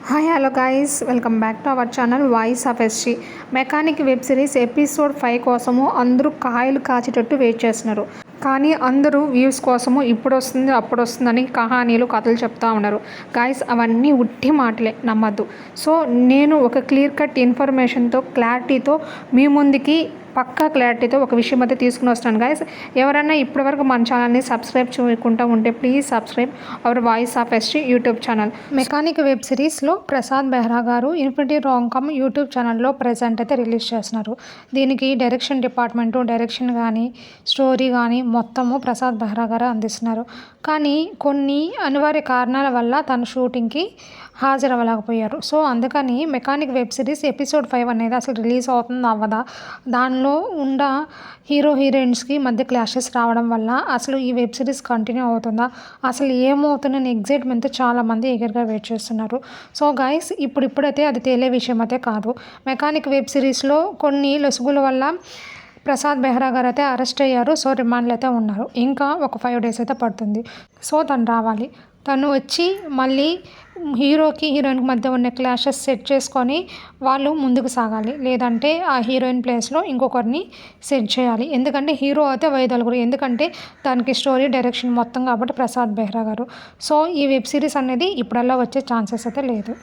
Hi hello guys welcome back to our channel voice of SG. Mechanic web series episode 5 కోసము అందరూ కాయలు కాచేటట్టు wait చేస్తున్నారు. కానీ అందరూ వ్యూస్ కోసము ఇప్పుడు వస్తుంది అప్పుడు వస్తుందని కహానీలు కథలు చెప్తూ ఉన్నారు. గైస్ అవన్నీ ఉట్టి మాటలే, నమ్మద్దు. సో నేను ఒక క్లియర్ కట్ ఇన్ఫర్మేషన్తో క్లారిటీతో మీ ముందుకి పక్కా క్లారిటీతో ఒక విషయం అయితే తీసుకుని వస్తాను గైస్. ఎవరైనా ఇప్పటివరకు మన ఛానల్ని సబ్స్క్రైబ్ చేయకుండా ఉంటే please subscribe our voice of SG YouTube channel. Mechanic web సిరీస్లో ప్రసాద్ బెహ్రా గారు ఇన్ఫినిటీ రాంకామ్ యూట్యూబ్ ఛానల్లో ప్రజెంట్ అయితే రిలీజ్ చేస్తున్నారు. దీనికి డైరెక్షన్ డిపార్ట్మెంటు, డైరెక్షన్ కానీ స్టోరీ కానీ మొత్తము ప్రసాద్ బెహ్రా గారు అందిస్తున్నారు. కానీ కొన్ని అనివార్య కారణాల వల్ల తన షూటింగ్కి హాజరవ్వలేకపోయారు. సో అందుకని మెకానిక్ వెబ్ సిరీస్ ఎపిసోడ్ 5 అనేది అసలు రిలీజ్ అవుతుందా అవ్వదా, దానిలో ఉన్న హీరో హీరోయిన్స్కి మధ్య క్లాషెస్ రావడం వల్ల అసలు ఈ వెబ్ సిరీస్ కంటిన్యూ అవుతుందా, అసలు ఏమవుతుందని ఎగ్జైట్మెంట్తో చాలామంది ఎగర్గా వెయిట్ చేస్తున్నారు. సో గైస్ ఇప్పుడైతే అది తేలే విషయం అయితే కాదు. మెకానిక్ వెబ్ సిరీస్లో కొన్ని లొసుగుల వల్ల ప్రసాద్ బెహ్రా గారు అయితే అరెస్ట్ అయ్యారు. సో రిమాండ్లో అయితే ఉన్నారు. ఇంకా ఒక 5 days అయితే పడుతుంది. సో తను రావాలి. తను వచ్చి మళ్ళీ హీరోకి హీరోయిన్కి మధ్య ఉన్న క్లాషెస్ సెట్ చేసుకొని వాళ్ళు ముందుకు సాగాలి. లేదంటే ఆ హీరోయిన్ ప్లేస్లో ఇంకొకరిని సెట్ చేయాలి. ఎందుకంటే హీరో అయితే వైదొలగరు. ఎందుకంటే దానికి స్టోరీ డైరెక్షన్ మొత్తం కాబట్టి ప్రసాద్ బెహ్రా గారు. సో ఈ వెబ్ సిరీస్ అనేది ఇప్పుడల్లా వచ్చే ఛాన్సెస్ అయితే లేదు.